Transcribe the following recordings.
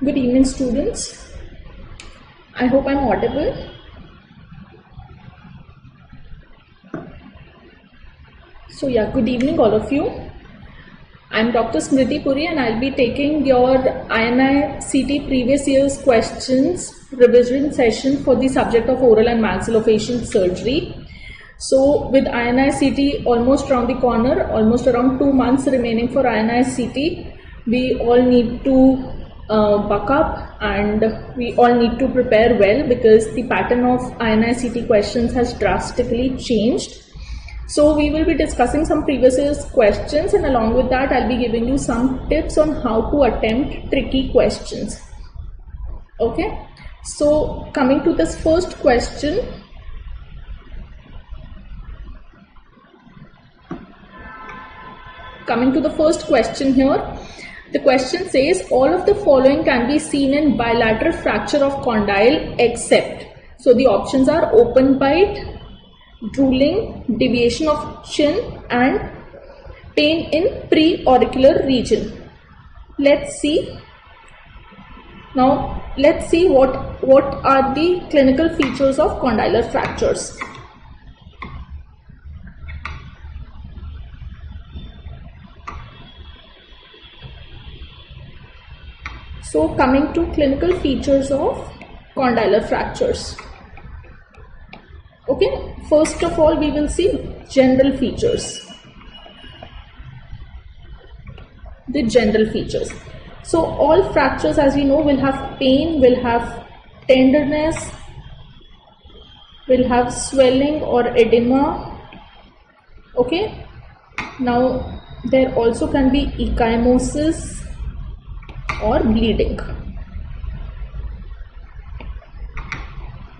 Good evening, students. I hope I'm audible. So yeah, good evening all of you. I'm Dr. Smriti Puri and I'll be taking your INICET previous year's questions revision session for the subject of oral and maxillofacial surgery. So with INICET almost around the corner, almost around 2 months remaining for INICET, we all need to buck up and we all need to prepare well because the pattern of INICET questions has drastically changed. So we will be discussing some previous year's questions, and along with that I'll be giving you some tips on how to attempt tricky questions. Okay, so coming to this first question. Coming to the first question here. The question says all of the following can be seen in bilateral fracture of condyle except. So the options are open bite, drooling, deviation of chin and pain in pre-auricular region. Let's see. Now let's see what are the clinical features of condylar fractures. So coming to clinical features of condylar fractures. Okay, first of all we will see general features. The general features. So all fractures, as we know, will have pain, will have tenderness, will have swelling or edema. Okay, now there also can be ecchymosis or bleeding.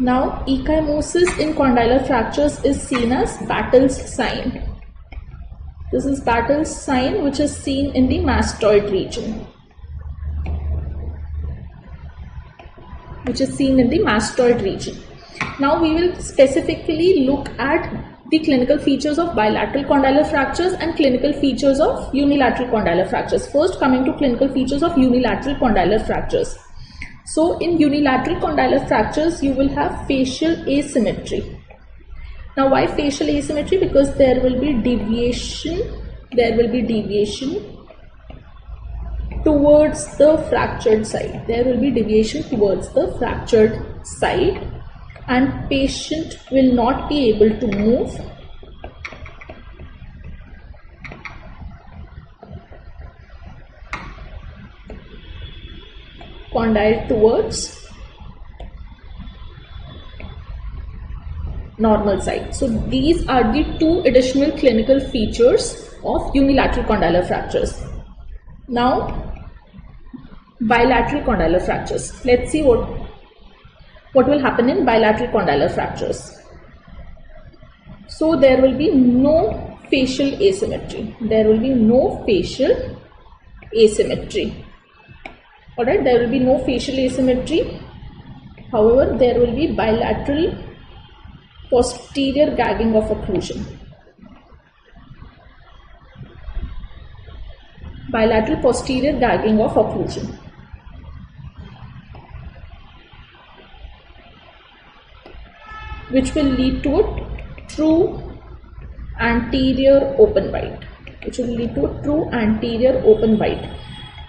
Now ecchymosis in condylar fractures is seen as Battle's sign. This is Battle's sign, which is seen in the mastoid region. Now we will specifically look at the clinical features of bilateral condylar fractures and clinical features of unilateral condylar fractures. First, coming to clinical features of unilateral condylar fractures. So in unilateral condylar fractures, you will have facial asymmetry. Now why facial asymmetry? Because there will be deviation towards the fractured side. And patient will not be able to move. Condyle towards normal side. So these are the two additional clinical features of unilateral condylar fractures. Now bilateral condylar fractures. Let's see what will happen in bilateral condylar fractures. So there will be no facial asymmetry. Alright, there will be no facial asymmetry. However, there will be bilateral posterior gagging of occlusion. Which will lead to a true anterior open bite.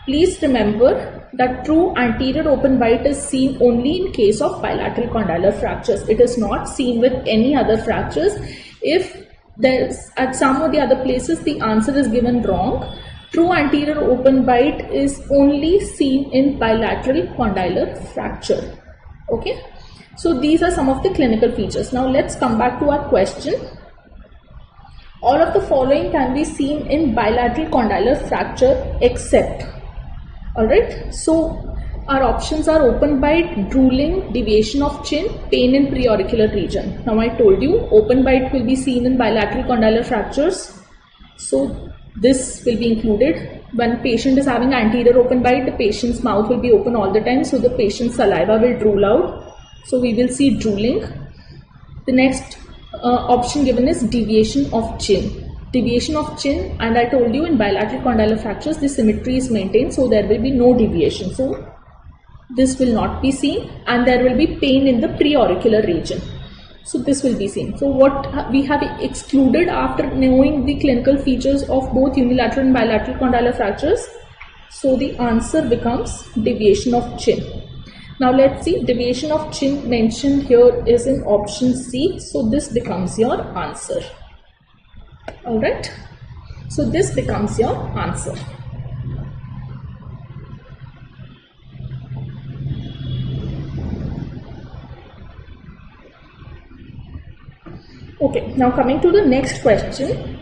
Please remember that true anterior open bite is seen only in case of bilateral condylar fractures. It is not seen with any other fractures. If there's at some of the other places the answer is given wrong, true anterior open bite is only seen in bilateral condylar fracture. Okay. So these are some of the clinical features. Now let's come back to our question. All of the following can be seen in bilateral condylar fracture except. Alright, so our options are open bite, drooling, deviation of chin, pain in preauricular region. Now I told you open bite will be seen in bilateral condylar fractures. So this will be included. When patient is having anterior open bite, the patient's mouth will be open all the time. So the patient's saliva will drool out. So we will see drooling. The next option given is deviation of chin. And I told you in bilateral condylar fractures the symmetry is maintained, so there will be no deviation. So this will not be seen, and there will be pain in the preauricular region. So this will be seen. So what we have excluded after knowing the clinical features of both unilateral and bilateral condylar fractures. So the answer becomes deviation of chin. Now let's see, deviation of chin mentioned here is in option C. So this becomes your answer. Alright. So this becomes your answer. Okay, now coming to the next question.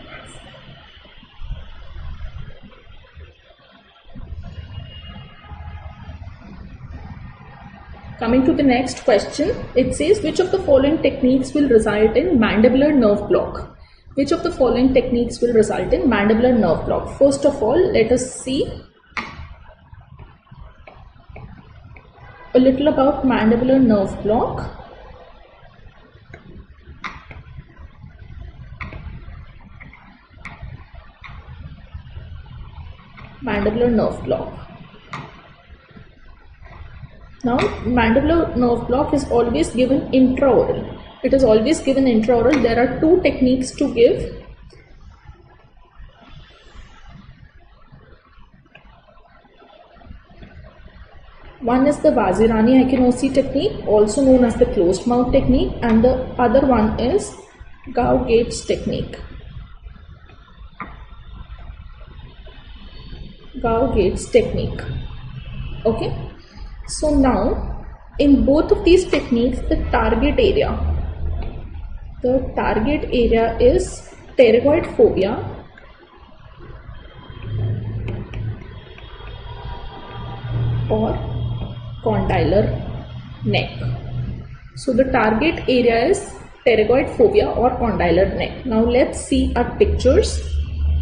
Coming to the next question, it says which of the following techniques will result in mandibular nerve block? Which of the following techniques will result in mandibular nerve block? First of all, let us see a little about mandibular nerve block. Mandibular nerve block. Now, mandibular nerve block is always given intraoral. It is always given intraoral. There are two techniques to give. One is the Vazirani Akinosi technique, also known as the closed mouth technique, and the other one is Gauge technique. Gauge technique. Okay. So now, in both of these techniques, the target area is pterygoid fovea or condylar neck. So the target area is pterygoid fovea or condylar neck. Now let's see our pictures.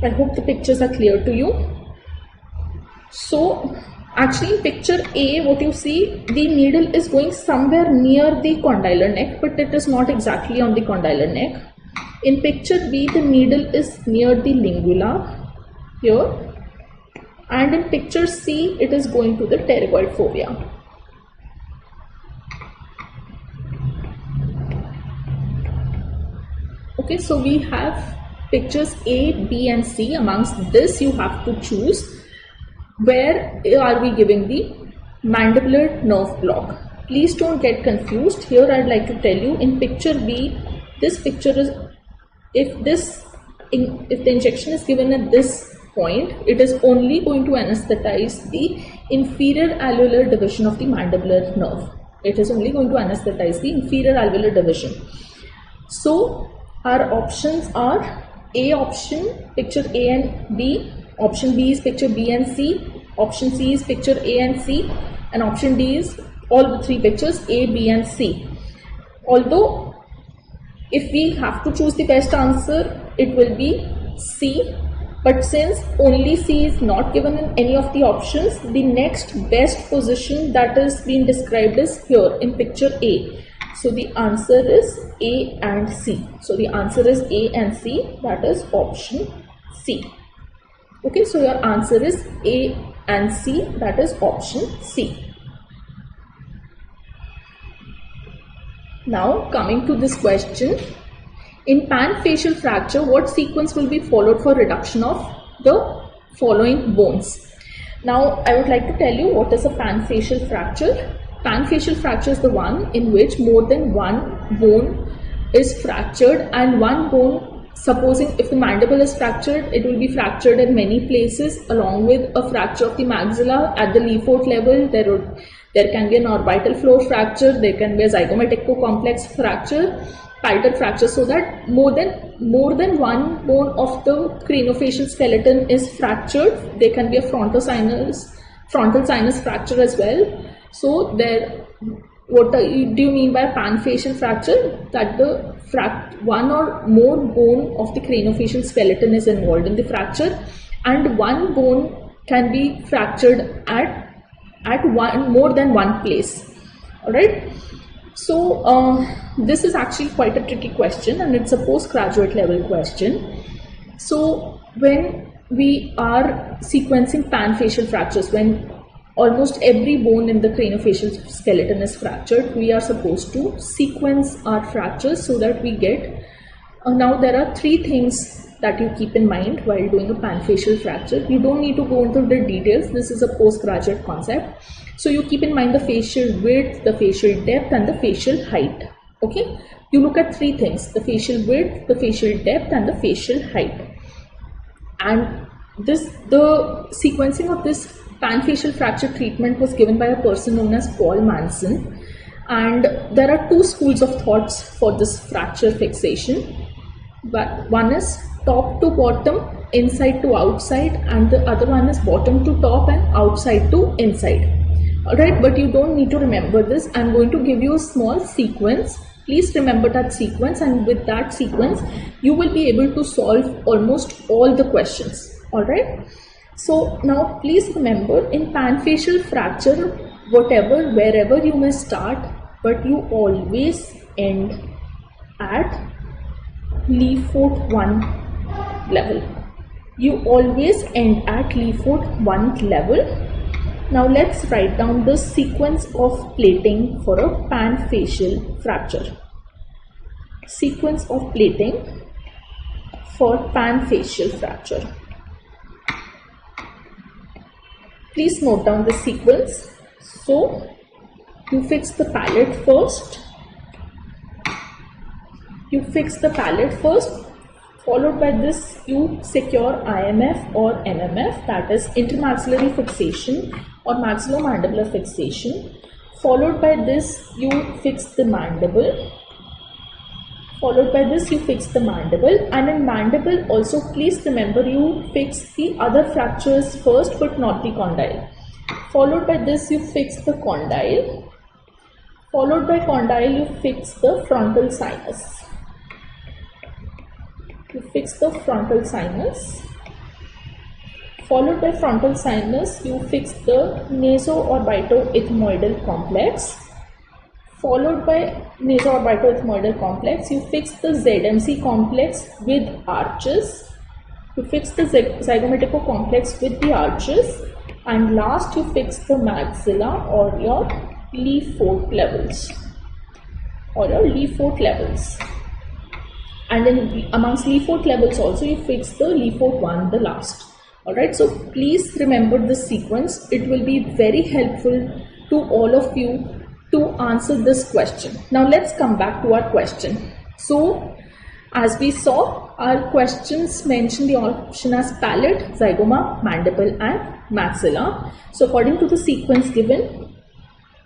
I hope the pictures are clear to you. So actually in picture A, what you see, the needle is going somewhere near the condylar neck, but it is not exactly on the condylar neck. In picture B, the needle is near the lingula here, and in picture C, it is going to the pterygoid fovea. Okay, so we have pictures A, B and C. Amongst this, you have to choose where are we giving the mandibular nerve block. Please don't get confused. Here I'd like to tell you, in picture B, this picture is, if the injection is given at this point, it is only going to anesthetize the inferior alveolar division of the mandibular nerve. It is only going to anesthetize the inferior alveolar division. So our options are A option, picture A and B. Option B is picture B and C. Option C is picture A and C. And option D is all the three pictures A, B and C. Although if we have to choose the best answer, it will be C. But since only C is not given in any of the options, the next best position that is being described is here in picture A. So the answer is A and C. So the answer is A and C, that is option C. Okay, so your answer is A and C, that is option C. Now coming to this question, in panfacial fracture, what sequence will be followed for reduction of the following bones? Now I would like to tell you what is a panfacial fracture. Panfacial fracture is the one in which more than one bone is fractured, and one bone, supposing if the mandible is fractured, it will be fractured in many places along with a fracture of the maxilla at the leaf-out level. There can be an orbital floor fracture, there can be a zygomatic-complex fracture, palpebral fracture, so that more than one bone of the craniofacial skeleton is fractured. There can be a frontal sinus fracture as well. So what do you mean by panfacial fracture? That the one or more bone of the craniofacial skeleton is involved in the fracture, and one bone can be fractured at more than one place. Alright, so this is actually quite a tricky question, and it's a postgraduate level question. So when we are sequencing panfacial fractures, when almost every bone in the craniofacial skeleton is fractured. We are supposed to sequence our fractures so that we get. Now there are three things that you keep in mind while doing a panfacial fracture. You don't need to go into the details. This is a postgraduate concept. So you keep in mind the facial width, the facial depth, and the facial height. Okay. You look at three things: the facial width, the facial depth, and the facial height. And the sequencing of this panfacial fracture treatment was given by a person known as Paul Manson. And there are two schools of thoughts for this fracture fixation. But one is top to bottom, inside to outside, and the other one is bottom to top and outside to inside. Alright, but you don't need to remember this. I'm going to give you a small sequence. Please remember that sequence, and with that sequence you will be able to solve almost all the questions. Alright, so now please remember, in panfacial fracture, wherever you may start, but you always end at Leaford 1 level. You always end at Leaford 1 level. Now let's write down the sequence of plating for a panfacial fracture. Sequence of plating for panfacial fracture. Please note down the sequence. So you fix the palate first. You fix the palate first. Followed by this, you secure IMF or MMF, that is intermaxillary fixation or maxillomandibular fixation. Followed by this, you fix the mandible. Followed by this, you fix the mandible. And in mandible also, please remember, you fix the other fractures first but not the condyle. Followed by this, you fix the condyle. Followed by condyle, you fix the frontal sinus. You fix the frontal sinus. Followed by frontal sinus, you fix the naso-orbitoethmoidal complex. Followed by naso-orbitoethmoidal complex, you fix the ZMC complex with arches. You fix the zygomatico complex with the arches. And last, you fix the maxilla or your Leaford levels. And then amongst Leaford levels also, you fix the Leaford 1, the last. Alright, so please remember this sequence. It will be very helpful to all of you to answer this question. Now let's come back to our question. So as we saw, our questions mention the option as palate, zygoma, mandible and maxilla. So according to the sequence given,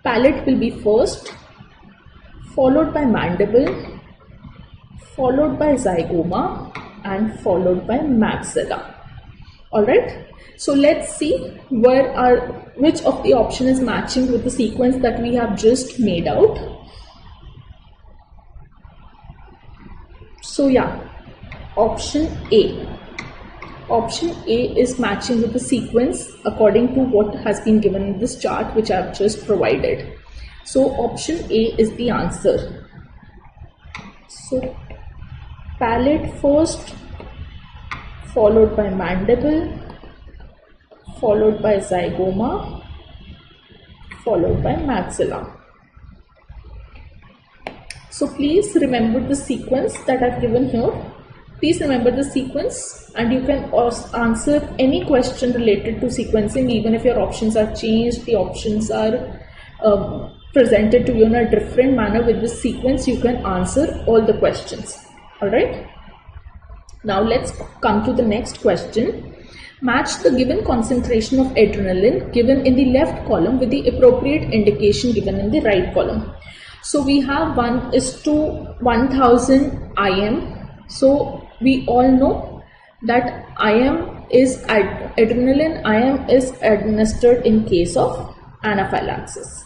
palate will be first, followed by mandible, followed by zygoma and followed by maxilla. Alright, so let's see which of the option is matching with the sequence that we have just made out. So yeah, option A. Option A is matching with the sequence according to what has been given in this chart which I have just provided. So option A is the answer. So palate first, followed by mandible, followed by zygoma, followed by maxilla. So please remember the sequence that I've given here. Please remember the sequence, and you can answer any question related to sequencing. Even if your options are changed, the options are presented to you in a different manner with this sequence, you can answer all the questions. Alright, now let's come to the next question. Match the given concentration of adrenaline given in the left column with the appropriate indication given in the right column. So we have 1:1000 IM. So we all know that IM is adrenaline. IM is administered in case of anaphylaxis.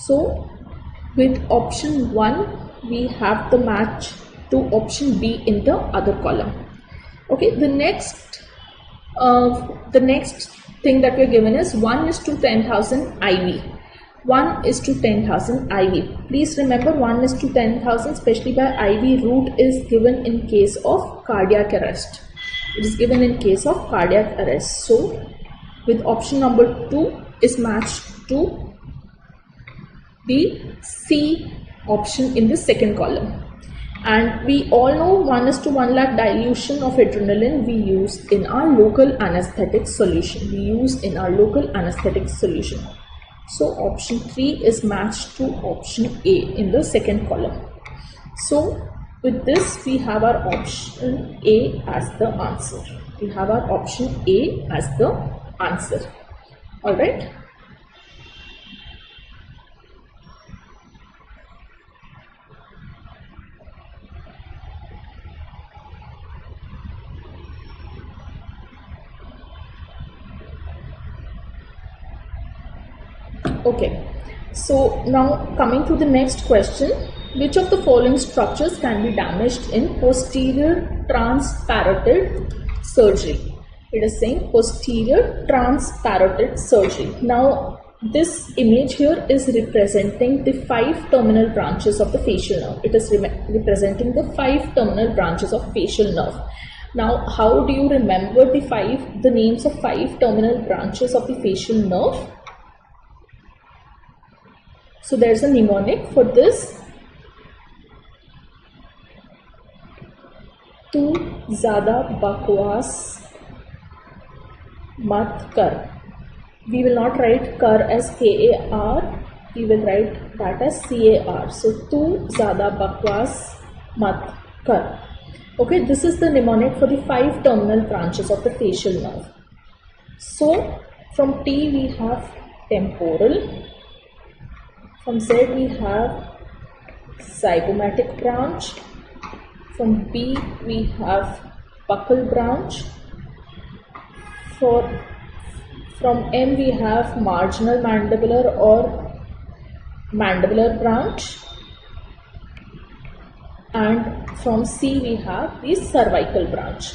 So with option 1, we have the match to option B in the other column. Okay, the next thing that we are given is 1:10,000 IV. 1:10,000 IV. Please remember 1:10,000, especially by IV route, is given in case of cardiac arrest. It is given in case of cardiac arrest. So with option number 2 is matched to the C option in the second column. And we all know 1:1 lakh dilution of adrenaline we use in our local anesthetic solution. So option 3 is matched to option A in the second column. So with this we have our option A as the answer. Alright. Okay, so now coming to the next question, which of the following structures can be damaged in posterior transparotid surgery? It is saying posterior transparotid surgery. Now this image here is representing the 5 terminal branches of the facial nerve. It is representing the 5 terminal branches of facial nerve. Now how do you remember the names of 5 terminal branches of the facial nerve? So there's a mnemonic for this. तू ज़्यादा बकवास मत कर. We will not write kar as K-A-R. We will write that as C-A-R. So तू ज़्यादा बकवास मत कर. Okay, this is the mnemonic for the 5 terminal branches of the facial nerve. So from T we have temporal. From Z we have zygomatic branch. From B we have buccal branch. From M we have marginal mandibular or mandibular branch. And from C we have the cervical branch.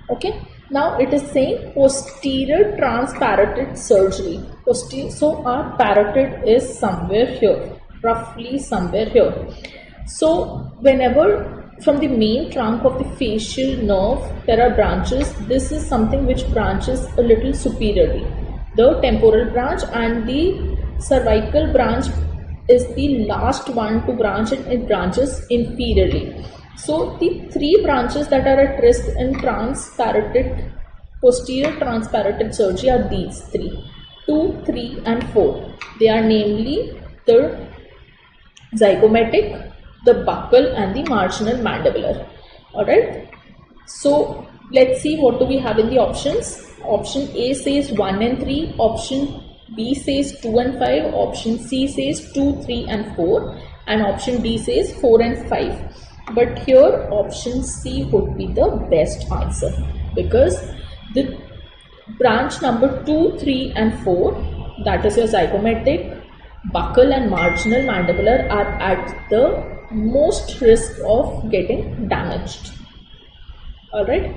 Okay. Now it is saying posterior transparotid surgery. So our parotid is somewhere here, roughly somewhere here. So whenever from the main trunk of the facial nerve there are branches, this is something which branches a little superiorly. The temporal branch and the cervical branch is the last one to branch, and it branches inferiorly. So the 3 branches that are at risk in posterior transparotid surgery are these 3, 2, 3 and 4. They are namely the zygomatic, the buccal and the marginal mandibular. Alright. So let's see what do we have in the options. Option A says 1 and 3, option B says 2 and 5, option C says 2, 3 and 4, and option D says 4 and 5. But here option C would be the best answer, because the branch number 2, 3 and 4, that is your zygomatic, buccal and marginal mandibular, are at the most risk of getting damaged. Alright.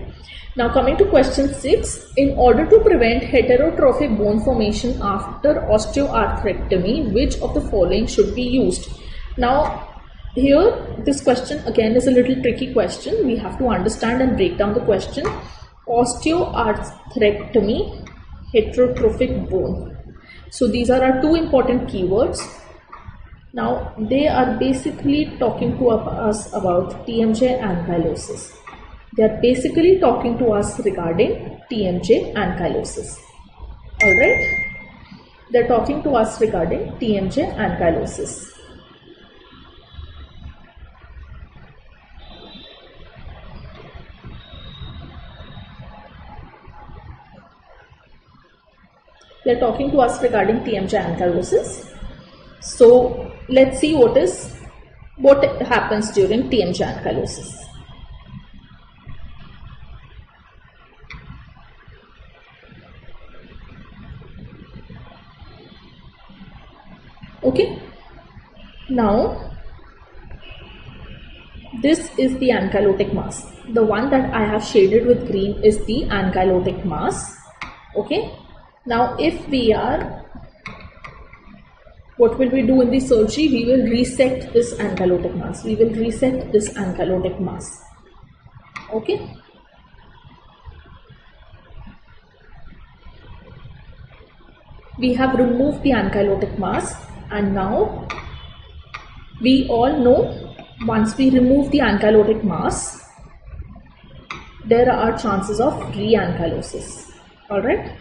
Now coming to question 6. In order to prevent heterotrophic bone formation after osteoarthrectomy, which of the following should be used? Now here this question again is a little tricky question. We have to understand and break down the question. Osteoarthrectomy, heterotrophic bone. So these are our 2 important keywords. Now they are basically talking to us about TMJ ankylosis. They are basically talking to us regarding TMJ ankylosis. Alright? They are talking to us regarding TMJ ankylosis. They are talking to us regarding TMJ ankylosis. So let's see what happens during TMJ ankylosis. Okay. Now this is the ankylotic mass. The one that I have shaded with green is the ankylotic mass. Okay. Now if we are, what will we do in the surgery? We will reset this ankylotic mass. Okay. we have removed the ankylotic mass, and now we all know once we remove the ankylotic mass, there are chances of re-ankylosis. Alright,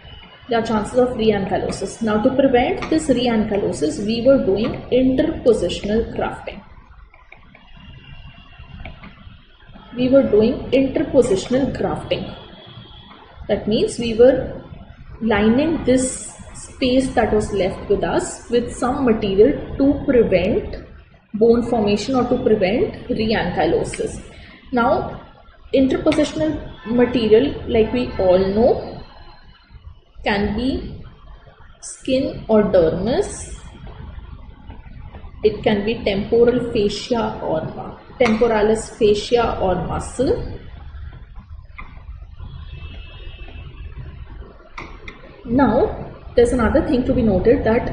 there are chances of re-ankylosis. Now, to prevent this re-ankylosis, we were doing interpositional grafting. We were doing interpositional grafting. That means we were lining this space that was left with us with some material to prevent bone formation or to prevent re-ankylosis. Now, interpositional material, like we all know, can be skin or dermis. It can be temporal fascia or temporalis fascia or muscle. Now, there's another thing to be noted, that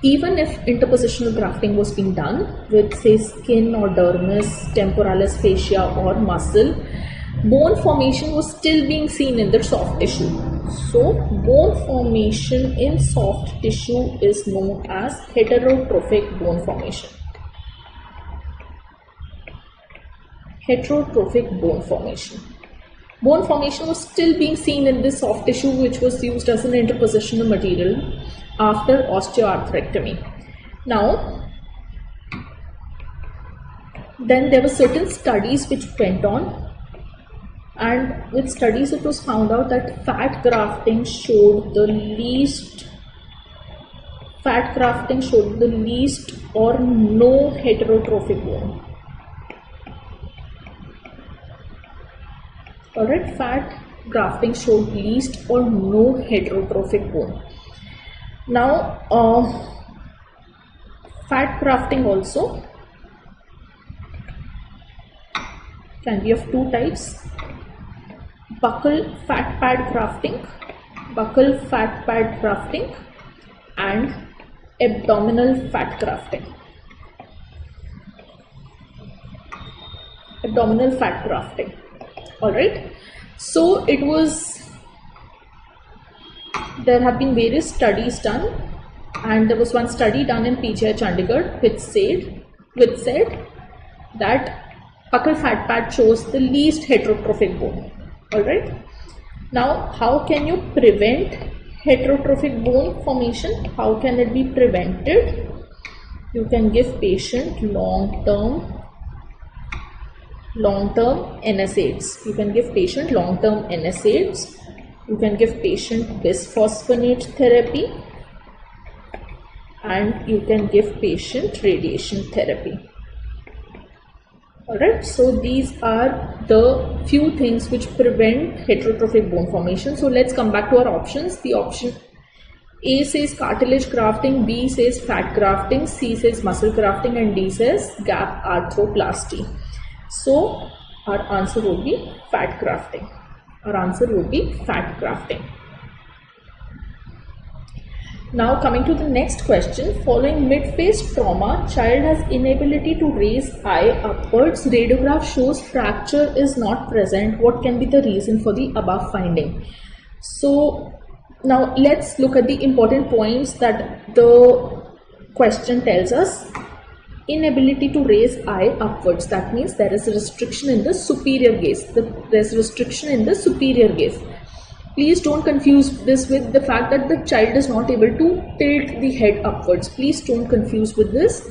even if interpositional grafting was being done with, say, skin or dermis, temporalis fascia or muscle, bone formation was still being seen in the soft tissue. So, bone formation in soft tissue is known as heterotrophic bone formation. Heterotrophic bone formation. Bone formation was still being seen in this soft tissue, which was used as an interpositional material after osteoarthrectomy. Now, then there were certain studies which went on, and with studies it was found out that fat grafting showed the least or no heterotrophic bone. Alright, fat grafting showed least or no heterotrophic bone. Now, fat grafting also can be of two types: buccal fat pad grafting, and abdominal fat grafting. Alright, so there have been various studies done, and there was one study done in PGI Chandigarh which said that buccal fat pad shows the least heterotrophic bone. Alright, now how can you prevent heterotrophic bone formation? How can it be prevented? You can give patient long-term NSAIDs. You can give patient long-term NSAIDs. You can give patient bisphosphonate therapy, and you can give patient radiation therapy. Alright, so these are the few things which prevent heterotrophic bone formation. So let's come back to our options. The option A says cartilage grafting, B says fat grafting, C says muscle grafting, and D says gap arthroplasty. So our answer would be fat grafting. Now coming to the next question, following mid-phase trauma, child has inability to raise eye upwards. Radiograph shows fracture is not present. What can be the reason for the above finding? So now let's look at the important points that the question tells us. Inability to raise eye upwards, that means there is a restriction in the superior gaze. Please don't confuse this with the fact that the child is not able to tilt the head upwards. Please don't confuse with this.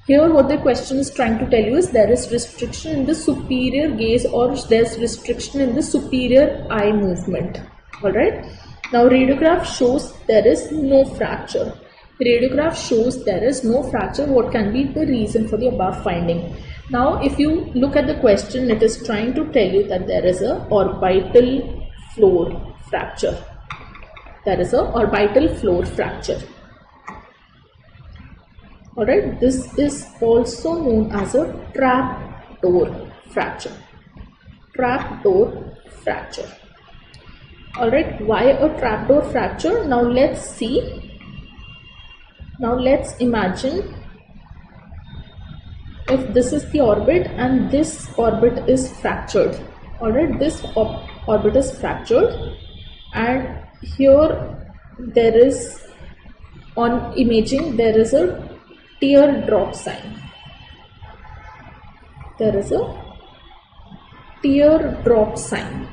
Here what the question is trying to tell you is there is restriction in the superior gaze, or there's restriction in the superior eye movement. Alright. Now radiograph shows there is no fracture. What can be the reason for the above finding? Now if you look at the question, it is trying to tell you that there is a orbital floor fracture. Alright, this is also known as a trapdoor fracture. Alright, why a trapdoor fracture? Now let's see. Now let's imagine if this is the orbit and this orbit is fractured. Alright, this orbit is fractured, and here there is on imaging there is a teardrop sign. There is a teardrop sign.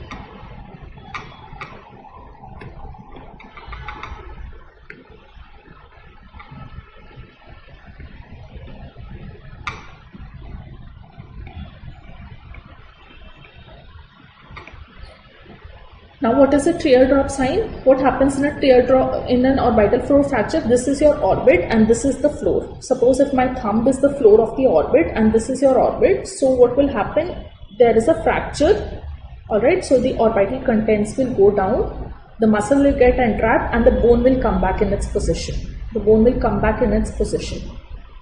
Now what is a teardrop sign? What happens in a teardrop in an orbital floor fracture? This is your orbit and this is the floor. Suppose if my thumb is the floor of the orbit and this is your orbit, so what will happen? There is a fracture, alright, so the orbital contents will go down, the muscle will get entrapped and the bone will come back in its position. The bone will come back in its position.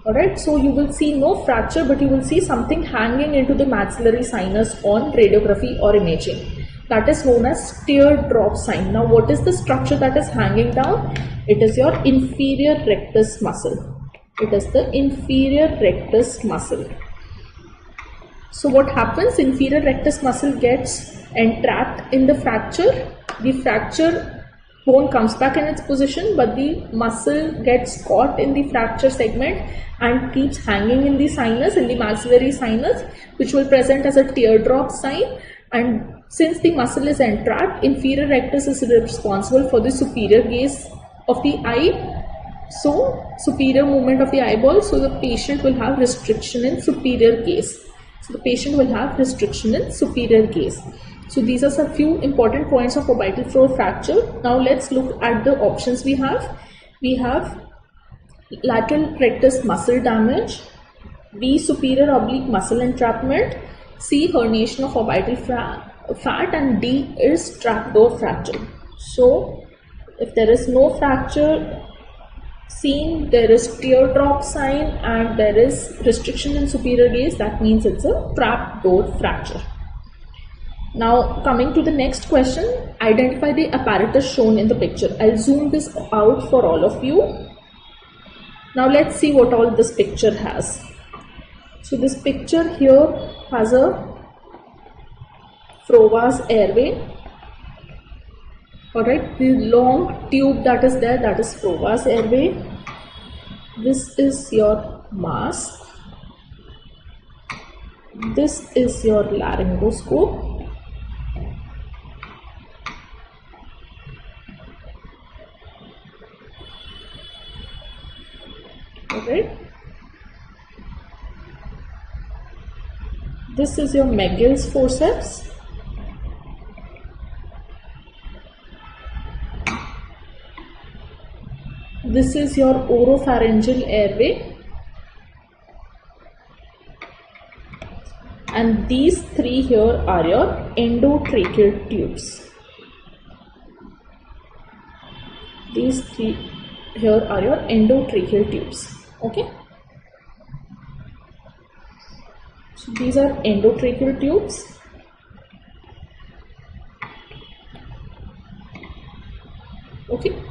Alright, so you will see no fracture, but you will see something hanging into the maxillary sinus on radiography or imaging. That is known as teardrop sign. Now what is the structure that is hanging down? It is your inferior rectus muscle. It is the inferior rectus muscle. So what happens? Inferior rectus muscle gets entrapped in the fracture. The fracture bone comes back in its position, but the muscle gets caught in the fracture segment and keeps hanging in the sinus, in the maxillary sinus, which will present as a teardrop sign. And since the muscle is entrapped, inferior rectus is responsible for the superior gaze of the eye. So superior movement of the eyeball, so the patient will have restriction in superior gaze. So the patient will have restriction in superior gaze. So these are some few important points of orbital floor fracture. Now let's look at the options we have. We have lateral rectus muscle damage, B superior oblique muscle entrapment, C herniation of orbital fat, and D is trapdoor fracture. So if there is no fracture seen, there is teardrop sign and there is restriction in superior gaze, that means it's a trapdoor fracture. Now coming to the next question, identify the apparatus shown in the picture. I'll zoom this out for all of you. Now let's see what all this picture has. So this picture here has a Frova's airway. Alright, the long tube that is there, that is Frova's airway. This is your mask. This is your laryngoscope. Alright. This is your McGill's forceps. This is your oropharyngeal airway. And these three here are your endotracheal tubes. These three here are your endotracheal tubes. Okay. So these are endotracheal tubes. Okay.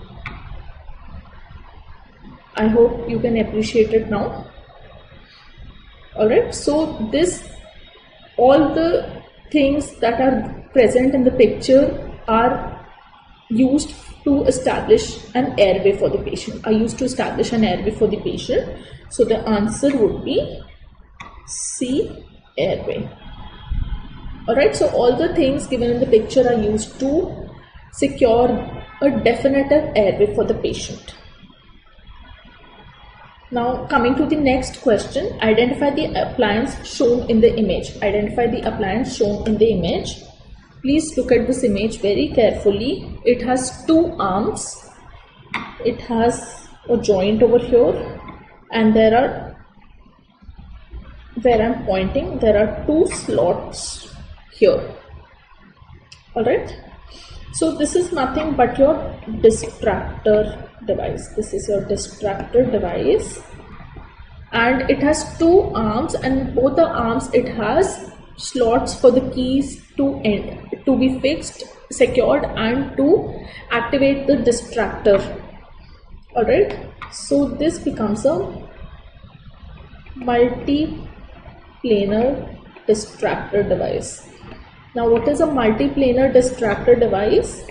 I hope you can appreciate it now. Alright, so all the things that are present in the picture are used to establish an airway for the patient. So the answer would be C, airway. Alright, so all the things given in the picture are used to secure a definitive airway for the patient. Now coming to the next question, identify the appliance shown in the image. Identify the appliance shown in the image. Please look at this image very carefully. It has two arms. It has a joint over here, and there are, where I'm pointing, there are two slots here. Alright. So this is nothing but your distractor device. This is your distractor device, and it has two arms, and both the arms it has slots for the keys to be fixed, secured, and to activate the distractor. Alright, so this becomes a multi-planar distractor device. Now what is a multi-planar distractor device?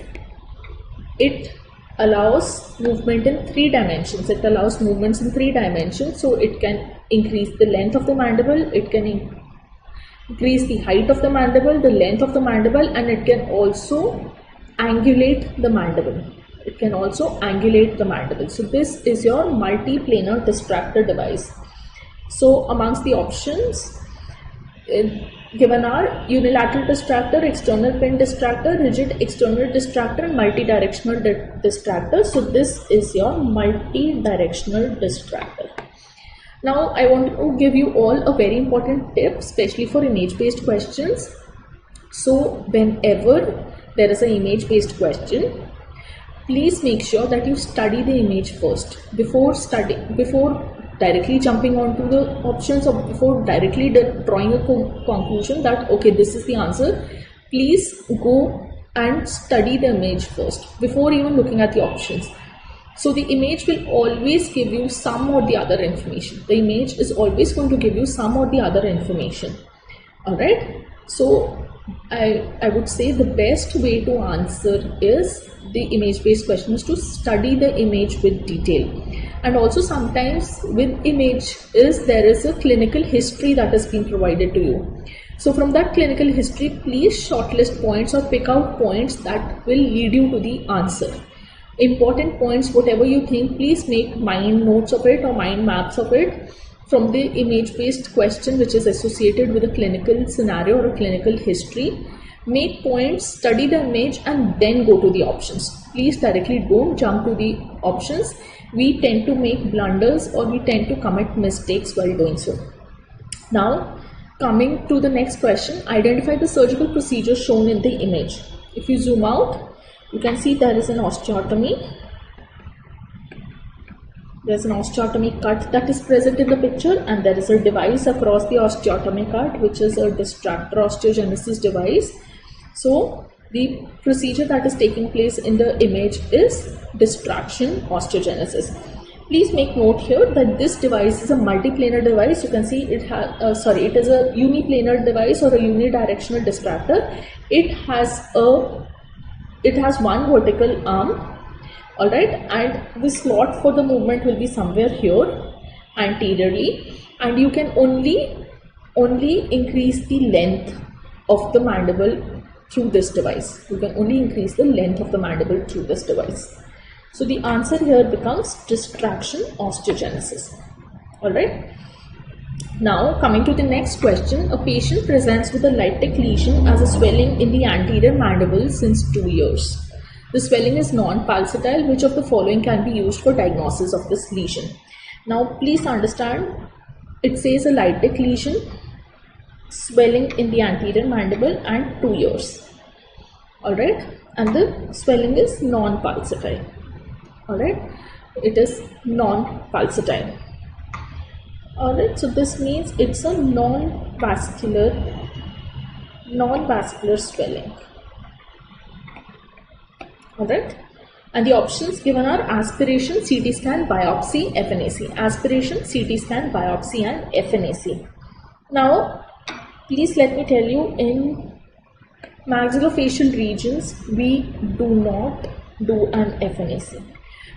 It allows movement in 3 dimensions. It allows movements in 3 dimensions. So it can increase the length of the mandible, it can increase the height of the mandible, the length of the mandible, and it can also angulate the mandible. It can also angulate the mandible. So this is your multiplanar distractor device. So amongst the options given are unilateral distractor, external pin distractor, rigid external distractor, and multi-directional distractor. So this is your multi-directional distractor. Now I want to give you all a very important tip, especially for image-based questions. So whenever there is an image-based question, please make sure that you study the image first before directly jumping onto the options, or before directly drawing a conclusion that okay, this is the answer. Please go and study the image first before even looking at the options. So the image will always give you some or the other information. The image is always going to give you some or the other information. Alright, so I would say the best way to answer is the image based question is to study the image with detail. And also sometimes with image there is a clinical history that has been provided to you. So from that clinical history, please shortlist points or pick out points that will lead you to the answer. Important points, whatever you think, please make mind notes of it or mind maps of it from the image based question which is associated with a clinical scenario or a clinical history. Make points, study the image, and then go to the options. Please directly don't jump to the options. We tend to make blunders or we tend to commit mistakes while doing so. Now coming to the next question, identify the surgical procedure shown in the image. If you zoom out, you can see there is an osteotomy. There's an osteotomy cut that is present in the picture, and there is a device across the osteotomy cut which is a distractor osteogenesis device. So the procedure that is taking place in the image is distraction osteogenesis. Please make note here that this device is a multiplanar device. You can see it has it is a uniplanar device or a unidirectional distractor. It has one vertical arm. Alright, and the slot for the movement will be somewhere here anteriorly, and you can only increase the length of the mandible through this device. You can only increase the length of the mandible through this device. So the answer here becomes distraction osteogenesis. Alright. Now coming to the next question, a patient presents with a lytic lesion as a swelling in the anterior mandible since 2 years. The swelling is non-pulsatile. Which of the following can be used for diagnosis of this lesion? Now please understand, it says a lytic lesion, swelling in the anterior mandible, and 2 years. Alright, and the swelling is non-pulsatile. Alright, it is non-pulsatile. Alright, so this means it's a non-vascular swelling. Alright, and the options given are aspiration, CT scan, biopsy, FNAC. Aspiration, CT scan, biopsy, and FNAC. Now please let me tell you, in maxillofacial regions we do not do an FNAC.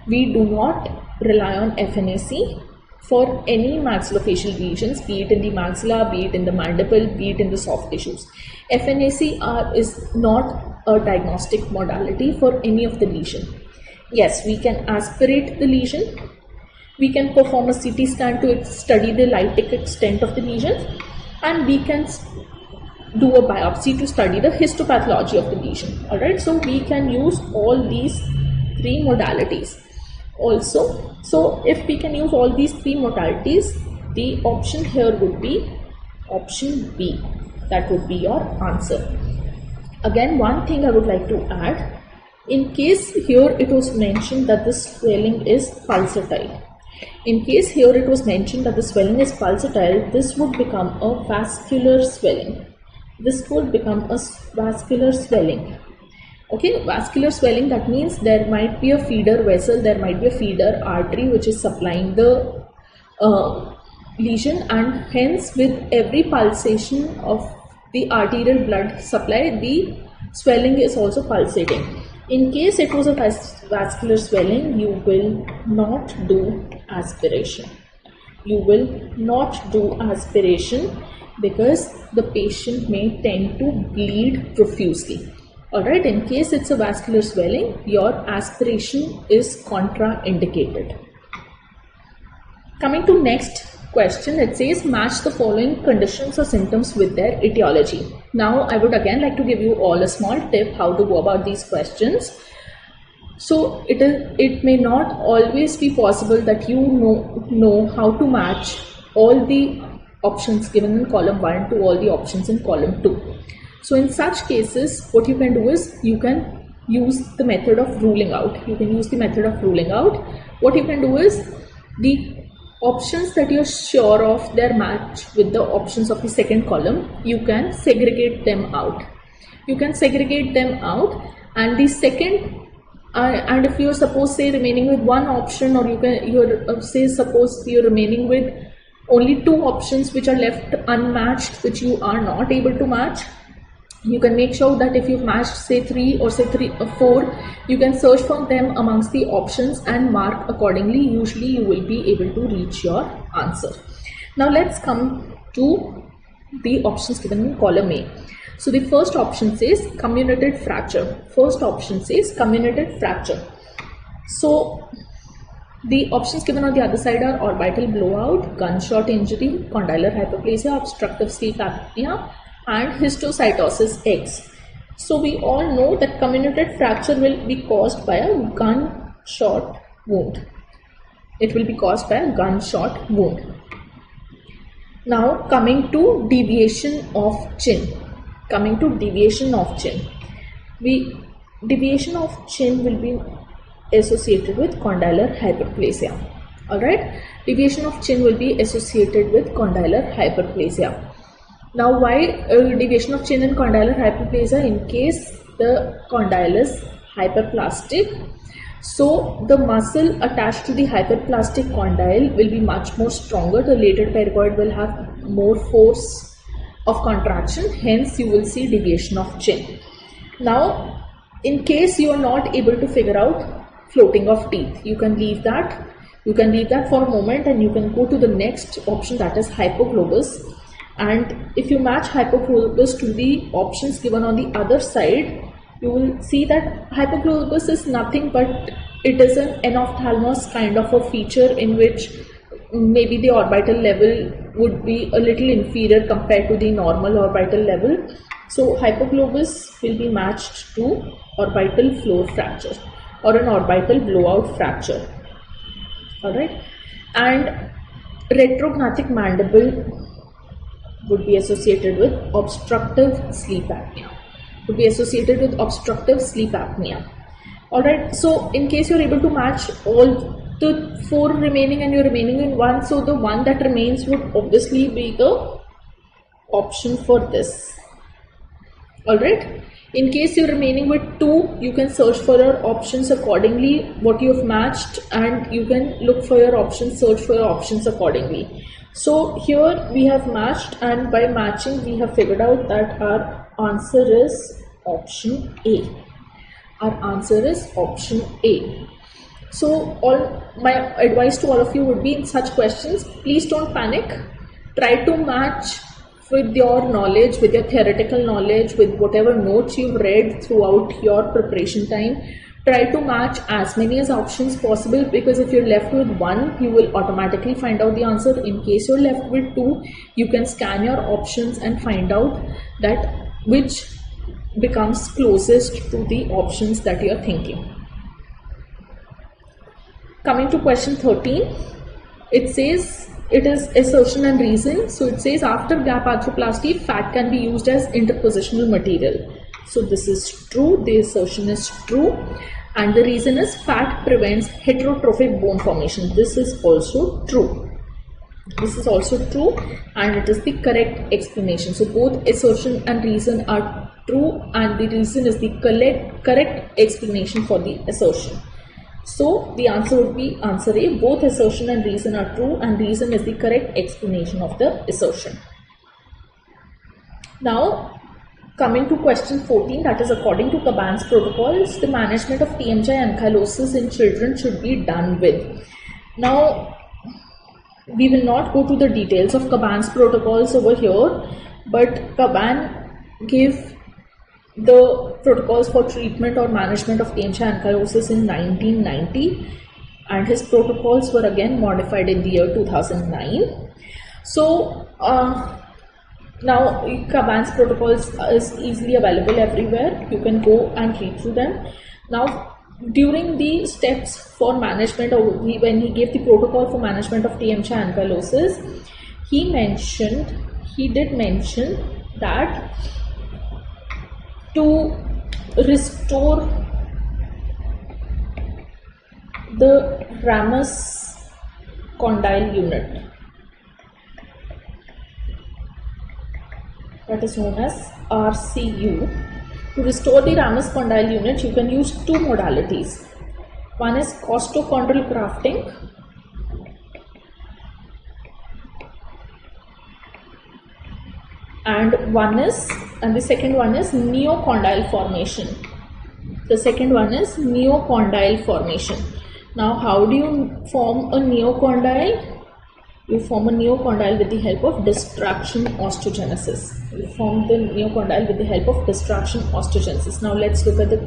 We do not rely on FNAC for any maxillofacial regions, be it in the maxilla, be it in the mandible, be it in the soft tissues. FNAC is not a diagnostic modality for any of the lesion. Yes, we can aspirate the lesion, we can perform a CT scan to study the lytic extent of the lesion, and we can do a biopsy to study the histopathology of the lesion. Alright, so we can use all these 3 modalities. Also, so if we can use all these 3 modalities, the option here would be option B. That would be your answer. Again, one thing I would like to add, in case here it was mentioned that the swelling is pulsatile. In case here it was mentioned that the swelling is pulsatile, this would become a vascular swelling. This would become a vascular swelling. Okay, vascular swelling, that means there might be a feeder vessel, there might be a feeder artery which is supplying the lesion, and hence with every pulsation of the arterial blood supply, the swelling is also pulsating. In case it was a vascular swelling, you will not do aspiration. You will not do aspiration because the patient may tend to bleed profusely. Alright, in case it's a vascular swelling, your aspiration is contraindicated. Coming to next question, it says match the following conditions or symptoms with their etiology. Now I would again like to give you all a small tip how to go about these questions. So it may not always be possible that you know how to match all the options given in column 1 to all the options in column 2. So in such cases, what you can do is you can use the method of ruling out. What you can do is the options that you're sure of their match with the options of the second column, you can segregate them out. And the second and if you're suppose say remaining with one option, or suppose you're remaining with only two options which are left unmatched, which you are not able to match, you can make sure that if you've matched say 3 or 4, you can search for them amongst the options and mark accordingly. Usually you will be able to reach your answer. Now let's come to the options given in column A. So the first option says comminuted fracture. So the options given on the other side are orbital blowout, gunshot injury, condylar hyperplasia, obstructive sleep apnea, and histiocytosis X. So we all know that comminuted fracture will be caused by a gunshot wound. Now coming to deviation of chin. Deviation of chin will be associated with condylar hyperplasia. Alright, deviation of chin will be associated with condylar hyperplasia. Now why deviation of chin and condylar hyperplasia? In case the condyle is hyperplastic, so the muscle attached to the hyperplastic condyle will be much more stronger. The lateral pterygoid will have more force of contraction, hence you will see deviation of chin. Now in case you are not able to figure out floating of teeth, you can leave that for a moment and you can go to the next option, that is hypoglobus. And if you match hypoglobus to the options given on the other side, you will see that hypoglobus is nothing but it is an enophthalmos kind of a feature in which maybe the orbital level would be a little inferior compared to the normal orbital level. So hypoglobus will be matched to orbital floor fracture or an orbital blowout fracture. Alright, and retrognathic mandible would be associated with obstructive sleep apnea. Alright, so in case you're able to match all the 4 remaining and you're remaining in 1, so the one that remains would obviously be the option for this. Alright, in case you're remaining with 2, you can search for your options accordingly, what you've matched, and you can look for your options, search for your options accordingly. So here we have matched, and by matching we have figured out that our answer is option A. So all my advice to all of you would be, in such questions, please don't panic. Try to match with your knowledge, with your theoretical knowledge, with whatever notes you've read throughout your preparation time. Try to match as many as options possible, because if you're left with 1, you will automatically find out the answer. In case you're left with 2, you can scan your options and find out that which becomes closest to the options that you're thinking. Coming to question 13, it says it is assertion and reason. So it says after gap arthroplasty, fat can be used as interpositional material. So this is true, the assertion is true, and the reason is fat prevents heterotrophic bone formation. This is also true. And it is the correct explanation. So both assertion and reason are true, and the reason is the correct explanation for the assertion. So the answer would be answer A. Both assertion and reason are true, and reason is the correct explanation of the assertion. Now Coming to question 14, that is according to Caban's protocols, the management of TMJ ankylosis in children should be done with. Now, we will not go to the details of Caban's protocols over here, but Caban gave the protocols for treatment or management of TMJ ankylosis in 1990, and his protocols were again modified in the year 2009. So, now Caban's protocols is easily available everywhere. You can go and read through them. Now, during the steps for management, or when he gave the protocol for management of TMJ ankylosis, he did mention that to restore the ramus condyle unit, that is known as RCU. To restore the ramus condyle unit, you can use two modalities. One is costochondral grafting and the second one is neocondyle formation. The second one is neocondyle formation. Now, how do you form a neocondyle? You form a neocondyle with the help of distraction osteogenesis. You form the neocondyle with the help of distraction osteogenesis. Now, let's look at the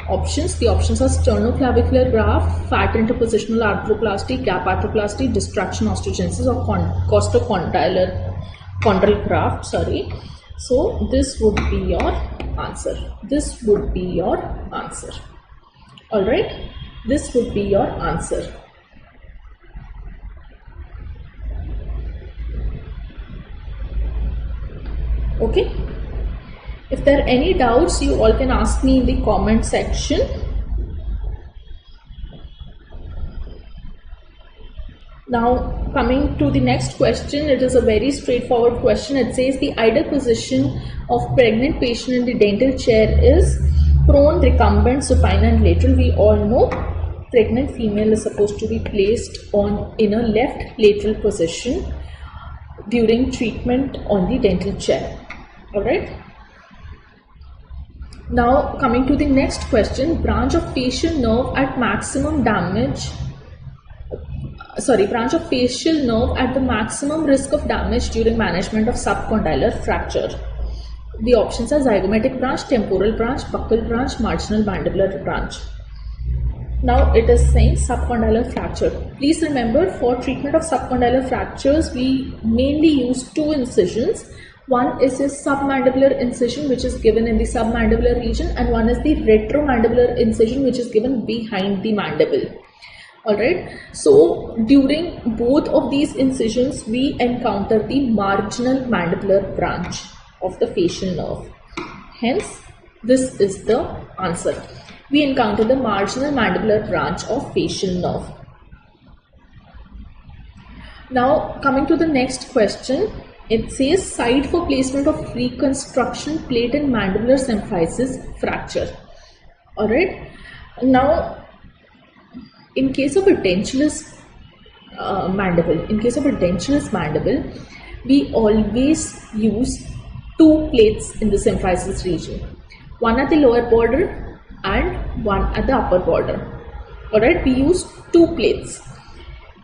options. The options are sternoclavicular graft, fat interpositional arthroplasty, gap arthroplasty, distraction osteogenesis, or costochondral graft. So, this would be your answer. This would be your answer. Alright, this would be your answer. Okay, if there are any doubts, you all can ask me in the comment section. Now, coming to the next question, it is a very straightforward question. It says the ideal position of pregnant patient in the dental chair is prone, recumbent, supine and lateral. We all know pregnant female is supposed to be placed in a left lateral position during treatment on the dental chair. Alright. Now, coming to the next question, branch of facial nerve at the maximum risk of damage during management of subcondylar fracture. The options are zygomatic branch, temporal branch, buccal branch, marginal mandibular branch. Now it is saying subcondylar fracture. Please remember, for treatment of subcondylar fractures, we mainly use two incisions. One is a submandibular incision, which is given in the submandibular region, and one is the retromandibular incision, which is given behind the mandible. Alright, so during both of these incisions, we encounter the marginal mandibular branch of the facial nerve. Hence, this is the answer. We encounter the marginal mandibular branch of facial nerve. Now, coming to the next question, it says site for placement of reconstruction plate and mandibular symphysis fracture. Alright, now in case of a dentulous mandible, we always use two plates in the symphysis region, one at the lower border and one at the upper border. Alright, we use two plates.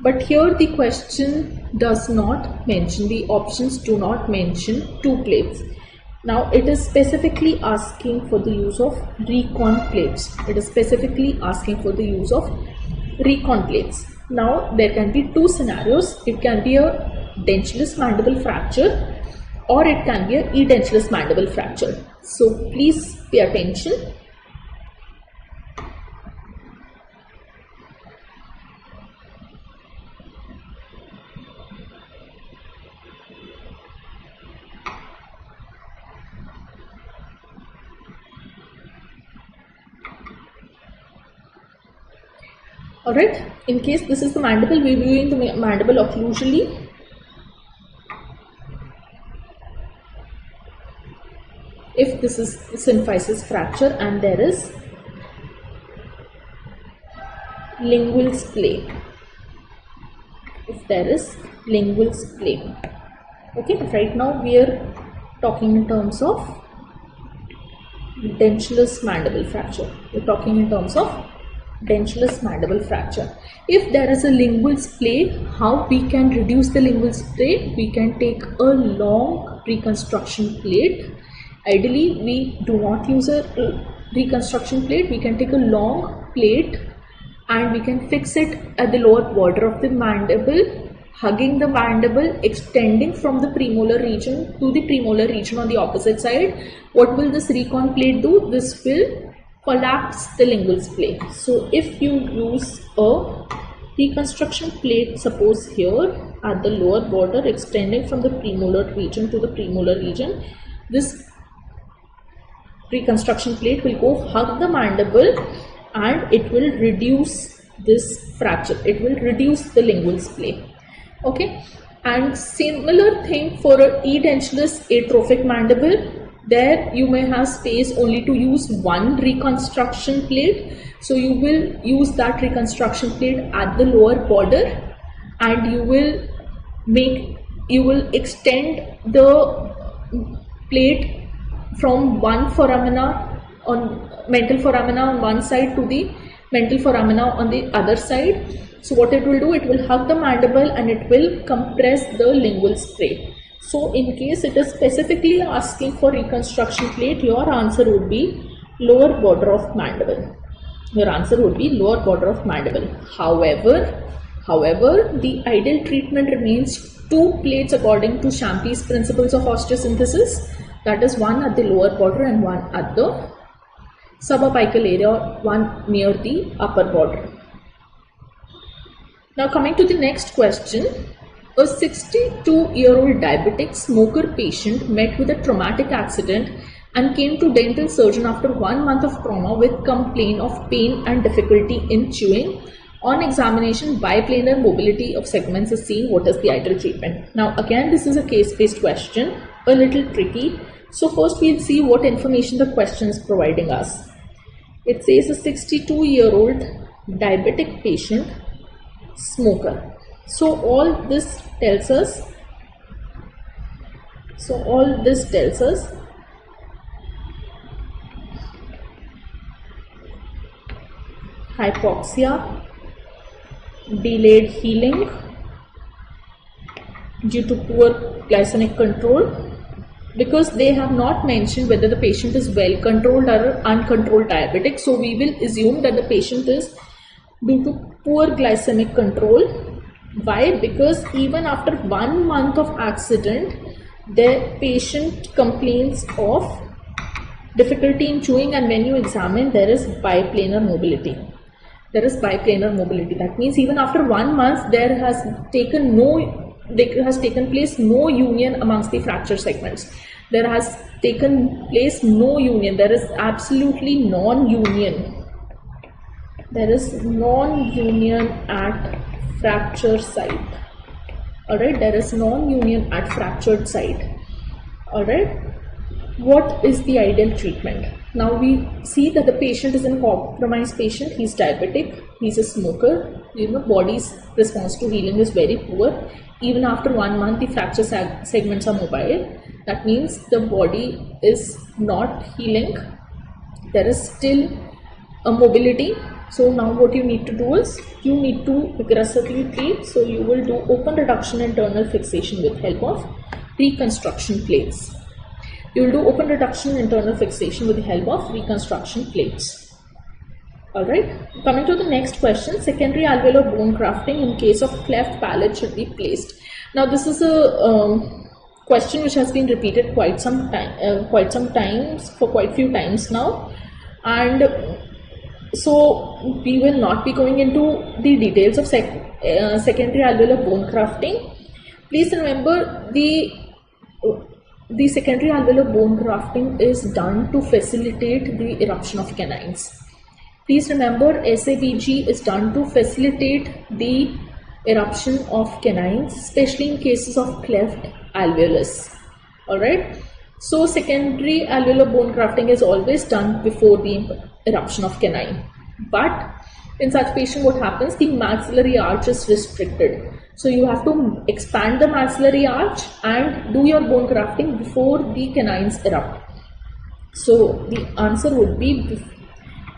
But here the question does not mention, the options do not mention two plates. Now it is specifically asking for the use of recon plates. Now there can be two scenarios. It can be a dentulous mandible fracture or it can be a edentulous mandible fracture. So please pay attention. Alright, in case this is the mandible, we will be viewing the mandible occlusally. If this is symphysis fracture and there is lingual splay. Okay, right now we are talking in terms of dentulous mandible fracture. We're talking in terms of dentulous mandible fracture. If there is a lingual splay, how we can reduce the lingual splay? We can take a long reconstruction plate. Ideally, we do not use a reconstruction plate. We can take a long plate and we can fix it at the lower border of the mandible, hugging the mandible, extending from the premolar region to the premolar region on the opposite side. What will this recon plate do? This will collapse the lingual splay. So if you use a reconstruction plate, suppose here at the lower border, extending from the premolar region to the premolar region, this reconstruction plate will go hug the mandible and it will reduce this fracture. It will reduce the lingual splay. Okay, and similar thing for a edentulous atrophic mandible. There you may have space only to use one reconstruction plate. So you will use that reconstruction plate at the lower border and you will extend the plate from one foramina on mental foramina on one side to the mental foramina on the other side. So what it will do, it will hug the mandible and it will compress the lingual spray. So in case it is specifically asking for reconstruction plate, your answer would be lower border of mandible. Your answer would be lower border of mandible. However, the ideal treatment remains 2 plates according to Champy's principles of osteosynthesis. That is one at the lower border and one at the subapical area, one near the upper border. Now coming to the next question. A 62-year-old diabetic smoker patient met with a traumatic accident and came to dental surgeon after 1 month of trauma with complaint of pain and difficulty in chewing. On examination, biplanar mobility of segments is seen. What is the ideal treatment? Now again, this is a case-based question, a little tricky. So first we'll see what information the question is providing us. It says a 62-year-old diabetic patient, smoker. So all this tells us hypoxia, delayed healing due to poor glycemic control, because they have not mentioned whether the patient is well controlled or uncontrolled diabetic. So we will assume that the patient is due to poor glycemic control. Why? Because even after 1 month of accident, the patient complains of difficulty in chewing, and when you examine, there is biplanar mobility. That means even after 1 month, there has taken place no union amongst the fracture segments. There has taken place no union. There is absolutely non-union. There is non-union at fracture site. Alright, there is non-union at fractured site. Alright, what is the ideal treatment? Now we see that the patient is a compromised patient. He's diabetic, he's a smoker. Body's response to healing is very poor. Even after 1 month, the fracture segments are mobile. That means the body is not healing. There is still a mobility. So now what you need to do is, you need to aggressively treat. So you will do open reduction internal fixation with help of reconstruction plates. You will do open reduction internal fixation with the help of reconstruction plates. Alright, coming to the next question, secondary alveolar bone grafting in case of cleft palate should be placed. Now this is a question which has been repeated quite some times for quite few times now, and so we will not be going into the details of secondary alveolar bone grafting. Please remember, the secondary alveolar bone grafting is done to facilitate the eruption of canines. Please remember, SABG is done to facilitate the eruption of canines, especially in cases of cleft alveolus. Alright, so secondary alveolar bone grafting is always done before the eruption of canine. But in such patient, what happens? The maxillary arch is restricted. So you have to expand the maxillary arch and do your bone grafting before the canines erupt. So the answer would be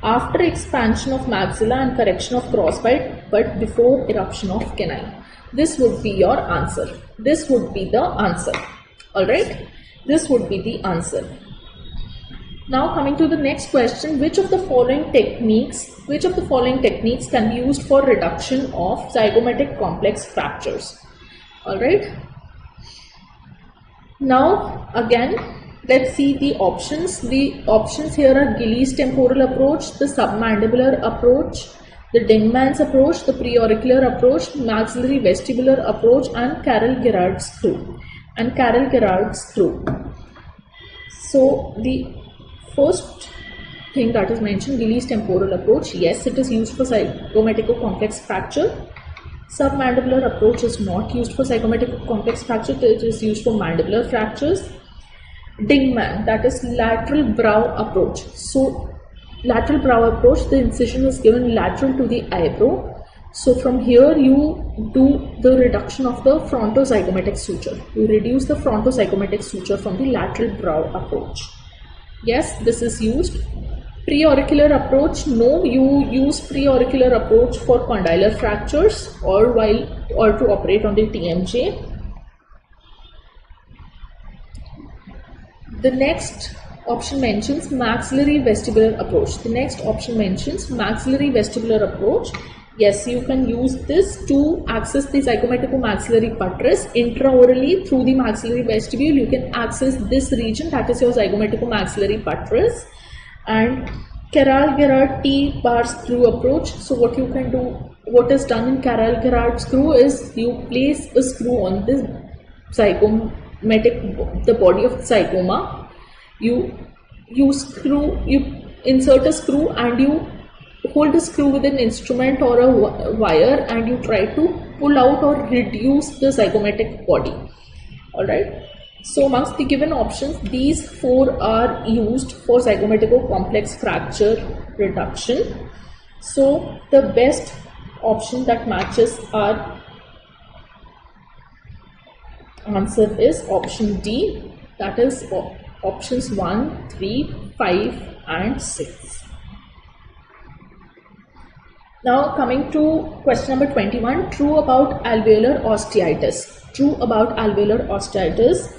after expansion of maxilla and correction of crossbite, but before eruption of canine. This would be your answer. This would be the answer. Alright, this would be the answer. Now coming to the next question, which of the following techniques can be used for reduction of zygomatic complex fractures? Alright. Now again, let's see the options. The options here are Gillies temporal approach, the submandibular approach, the Dingman's approach, the preauricular approach, maxillary vestibular approach, and Carrel-Gerard's screw. So the first thing that is mentioned, Gillies temporal approach, yes, it is used for zygomatico-complex fracture. Submandibular approach is not used for zygomatico-complex fracture, it is used for mandibular fractures. Dingman, that is lateral brow approach. So lateral brow approach, the incision is given lateral to the eyebrow. So from here you do the reduction of the frontozygomatic suture. You reduce the frontozygomatic suture from the lateral brow approach. Yes, this is used. Preauricular approach, no, you use preauricular approach for condylar fractures or to operate on the TMJ. The next option mentions maxillary vestibular approach. The next option mentions maxillary vestibular approach. Yes, you can use this to access the zygomatico-maxillary buttress intraorally through the maxillary vestibule. You can access this region, that is your zygomatico-maxillary buttress. And Carrel-Gerard T-bar screw approach. So what you can do, what is done in Carrel-Gerard screw is you place a screw on this the body of the zygoma. You insert a screw and you hold the screw with an instrument or a wire and you try to pull out or reduce the zygomatic body. Alright. So amongst the given options, these four are used for zygomatico-complex fracture reduction. So the best option that matches our answer is option D, that is options 1, 3, 5 and 6. Now coming to question number 21, true about alveolar osteitis. True about alveolar osteitis.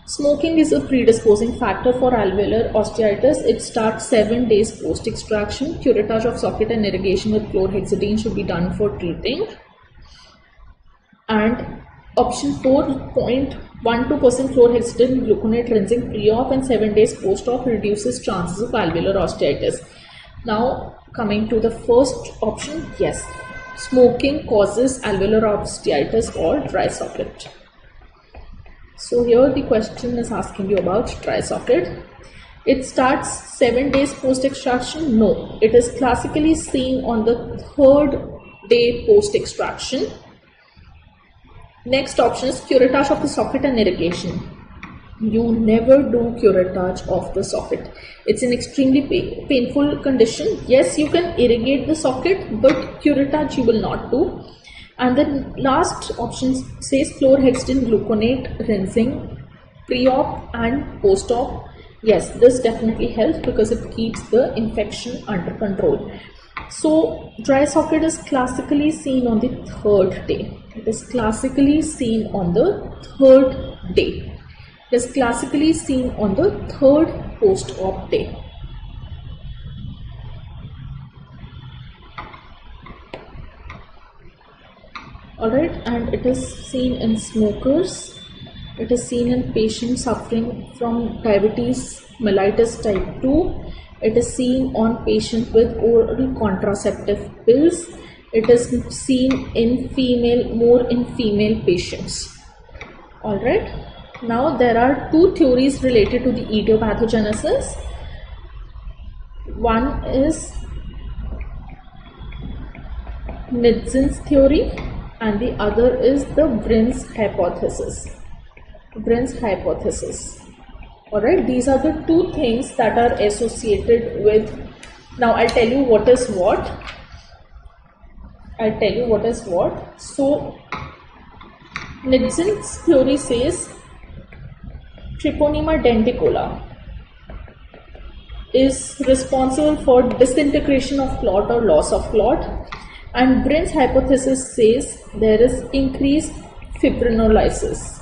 Smoking is a predisposing factor for alveolar osteitis. It starts 7 days post extraction. Curettage of socket and irrigation with chlorhexidine should be done for treating. And option 4, 0.12% chlorhexidine gluconate rinsing pre-op and 7 days post-op reduces chances of alveolar osteitis. Now coming to the first option, yes, smoking causes alveolar osteitis or dry socket. So here the question is asking you about dry socket. It starts 7 days post extraction. No, it is classically seen on the 3rd day post extraction. Next option is curettage of the socket and irrigation. You never do curettage of the socket. It's an extremely painful condition. Yes, you can irrigate the socket, but curettage you will not do. And the last option says chlorhexidine gluconate rinsing pre-op and post-op. Yes, this definitely helps because it keeps the infection under control. So dry socket is classically seen on the 3rd day. It is classically seen on the 3rd day. It is classically seen on the 3rd post-op day. Alright, and it is seen in smokers. It is seen in patients suffering from diabetes mellitus type 2. It is seen on patients with oral contraceptive pills. It is seen in more in female patients. Alright, now there are 2 theories related to the etiopathogenesis. One is Nidzin's theory and the other is the Brin's hypothesis. Alright, these are the 2 things that are associated with. Now I'll tell you what is what. So Nidzin's theory says Treponema denticola. is responsible for disintegration of clot or loss of clot, and Brin's hypothesis says there is increased fibrinolysis.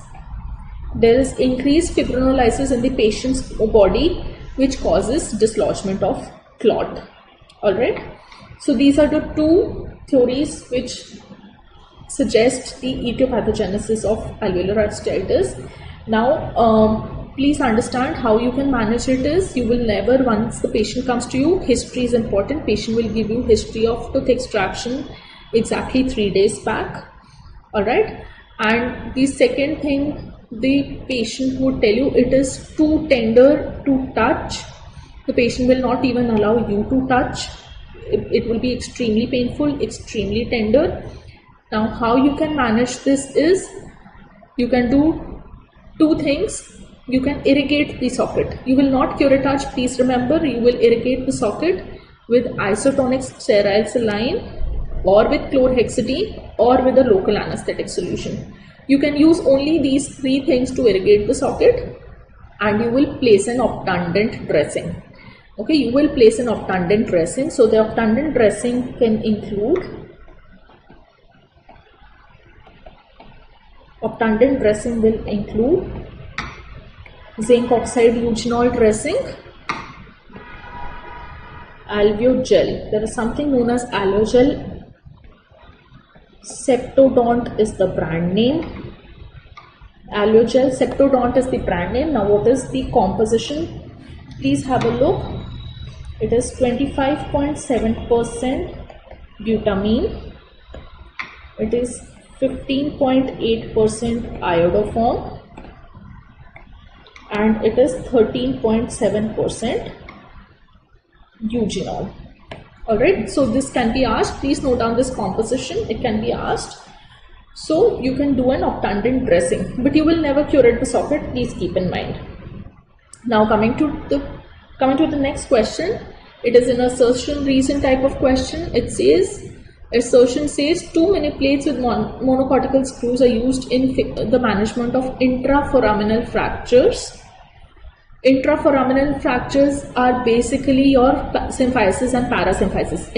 There is increased fibrinolysis in the patient's body, which causes dislodgement of clot. Alright, so these are the two theories which suggest the etiopathogenesis of alveolar ascites. Now, please understand how you can manage it is, you will never, once the patient comes to you, history is important. Patient will give you history of tooth extraction exactly 3 days back. Alright, and the second thing, the patient would tell you it is too tender to touch. The patient will not even allow you to touch. It will be extremely painful, extremely tender. Now, how you can manage this is, you can do two things. You can irrigate the socket. You will not curettage, please remember, you will irrigate the socket with isotonic sterile saline or with chlorhexidine or with a local anesthetic solution. You can use only these three things to irrigate the socket, and you will place an obtundant dressing. Okay, you will place an obtundant dressing. So the obtundant dressing can include zinc oxide eugenol dressing, alveogel. There is something known as alveogel. Septodont is the brand name. Alveogel, Septodont is the brand name. Now, what is the composition? Please have a look. It is 25.7% butamine. It is 15.8% iodoform, and it is 13.7% eugenol. Alright, so this can be asked. Please note down this composition. It can be asked. So you can do an obtundant dressing, but you will never curate the socket. Please keep in mind. Now coming to the next question. It is an assertion reason type of question. It says, assertion says too many plates with monocortical screws are used in the management of intraforaminal fractures. Intraforaminal fractures are basically your symphysis and parasymphysis.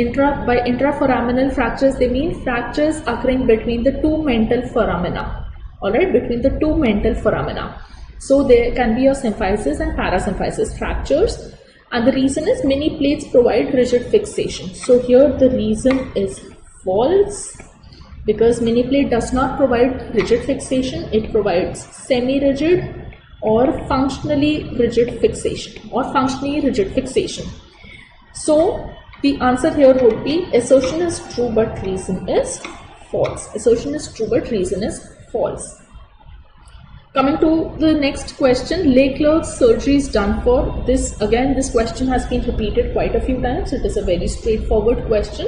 By intraforaminal fractures, they mean fractures occurring between the two mental foramina. Alright, between the two mental foramina. So there can be your symphysis and parasymphysis fractures. And the reason is many plates provide rigid fixation. So here the reason is false, because mini plate does not provide rigid fixation. It provides semi-rigid or functionally rigid fixation So the answer here would be assertion is true but reason is false. Assertion is true but reason is false. Coming to the next question, Leclerc's surgery is done for this. Again, this question has been repeated quite a few times. It is a very straightforward question.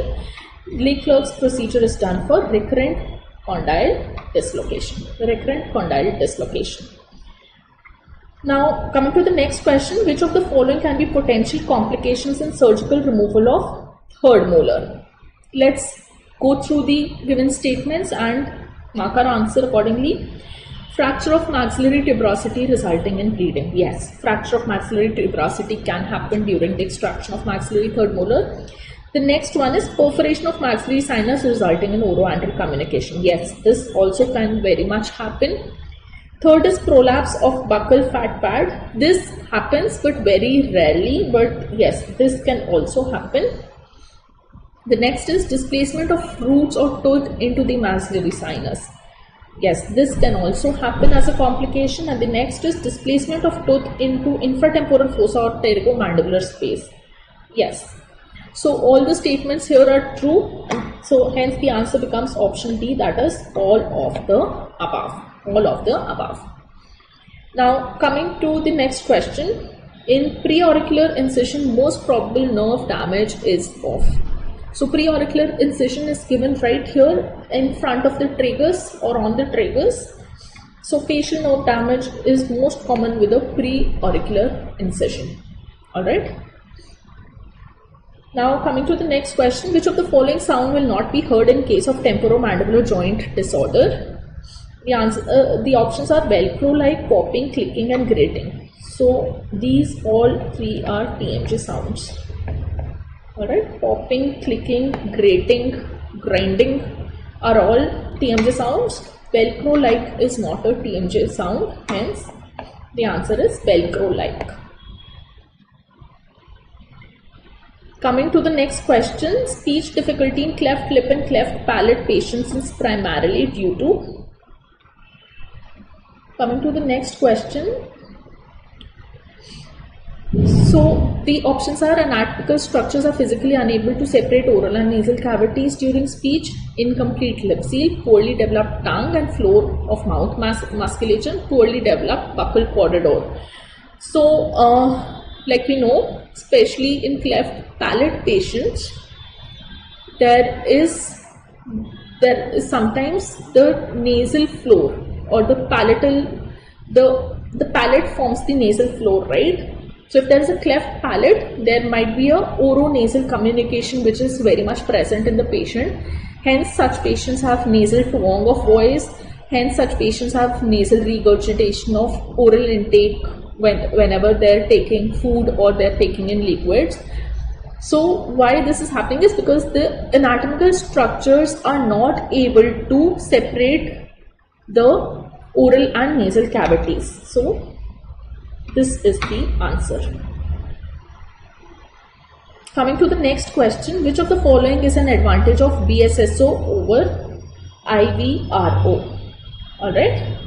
Leclerc's procedure is done for recurrent condyle dislocation. Now, coming to the next question, which of the following can be potential complications in surgical removal of third molar? Let's go through the given statements and mark our answer accordingly. Fracture of maxillary tuberosity resulting in bleeding. Yes, fracture of maxillary tuberosity can happen during the extraction of maxillary third molar. The next one is perforation of maxillary sinus resulting in oroantral communication. Yes, this also can very much happen. Third is prolapse of buccal fat pad. This happens but very rarely, but yes, this can also happen. The next is displacement of roots or tooth into the maxillary sinus. Yes, this can also happen as a complication. And the next is displacement of tooth into infratemporal fossa or pterygomandibular space. Yes. So all the statements here are true. So hence the answer becomes option D, that is all of the above. Now coming to the next question. In preauricular incision, most probable nerve damage is of. So preauricular incision is given right here in front of the tragus or on the tragus. So facial nerve damage is most common with a preauricular incision. Alright. Now coming to the next question, which of the following sound will not be heard in case of temporomandibular joint disorder? The options are velcro like, popping, clicking and grating. So these all three are TMJ sounds. Alright, popping, clicking, grating, grinding are all TMJ sounds. Velcro-like is not a TMJ sound, hence the answer is Velcro-like. Coming to the next question, speech difficulty in cleft lip and cleft palate patients is primarily due to. Coming to the next question. So the options are: anatomical structures are physically unable to separate oral and nasal cavities during speech, incomplete lip seal, poorly developed tongue and floor of mouth musculature, poorly developed buccal corridor. So like we know, especially in cleft palate patients, there is sometimes the nasal floor or the palatal, the palate forms the nasal floor, right? So if there is a cleft palate, there might be a oronasal communication which is very much present in the patient. Hence such patients have nasal twang of voice. Hence such patients have nasal regurgitation of oral intake whenever they're taking food or they're taking in liquids. So why this is happening is because the anatomical structures are not able to separate the oral and nasal cavities. So this is the answer. Coming to the next question, which of the following is an advantage of BSSO over IVRO? Alright.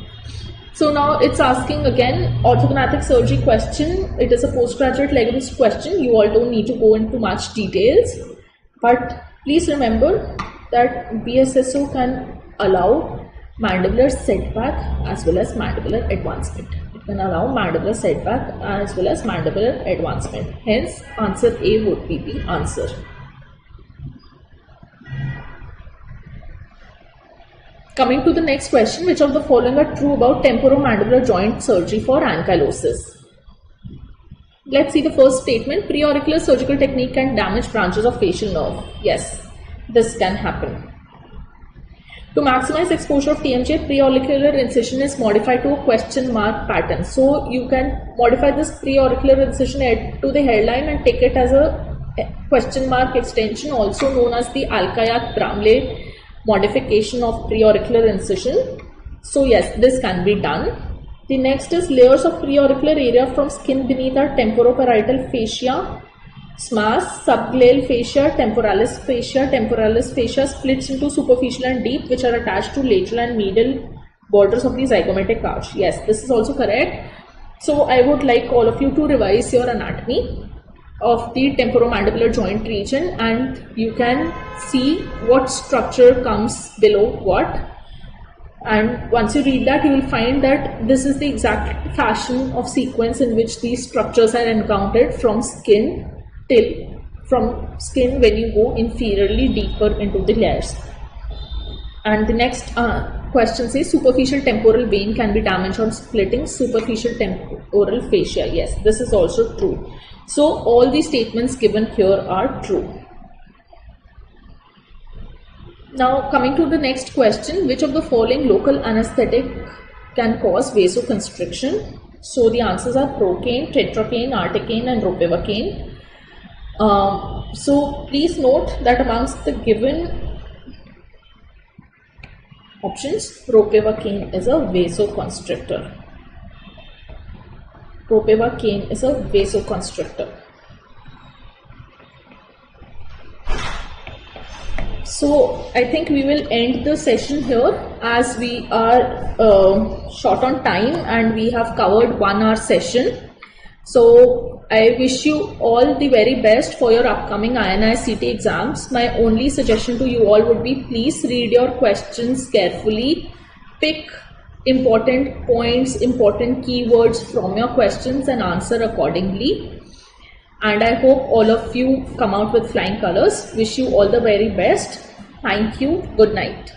So now it's asking again orthognathic surgery question. It is a postgraduate level question. You all don't need to go into much details. But please remember that BSSO can allow mandibular setback as well as mandibular advancement. Can allow mandibular setback as well as mandibular advancement. Hence, answer A would be the answer. Coming to the next question, which of the following are true about temporomandibular joint surgery for ankylosis? Let's see the first statement. Preauricular surgical technique can damage branches of facial nerve. Yes, this can happen. To maximize exposure of TMJ, preauricular incision is modified to a question mark pattern. So you can modify this preauricular incision to the hairline and take it as a question mark extension, also known as the Alkayat-Bramley modification of preauricular incision. So yes, this can be done. The next is layers of preauricular area from skin beneath our temporoparietal fascia. SMAS, subgleal fascia, temporalis fascia splits into superficial and deep, which are attached to lateral and medial borders of the zygomatic arch. Yes, this is also correct. So I would like all of you to revise your anatomy of the temporomandibular joint region, and you can see what structure comes below what. And once you read that, you will find that this is the exact fashion of sequence in which these structures are encountered from skin when you go inferiorly deeper into the layers. And the next question says superficial temporal vein can be damaged on splitting superficial temporal fascia. Yes, this is also true. So all the statements given here are true. Now coming to the next question, which of the following local anesthetic can cause vasoconstriction? So the answers are procaine, tetracaine, articaine and ropivacaine. So please note that amongst the given options, ropivacaine is a vasoconstrictor. Ropivacaine is a vasoconstrictor. So I think we will end the session here, as we are short on time and we have covered 1 hour session. So I wish you all the very best for your upcoming INICET exams. My only suggestion to you all would be, please read your questions carefully, pick important points, important keywords from your questions and answer accordingly. And I hope all of you come out with flying colors. Wish you all the very best. Thank you. Good night.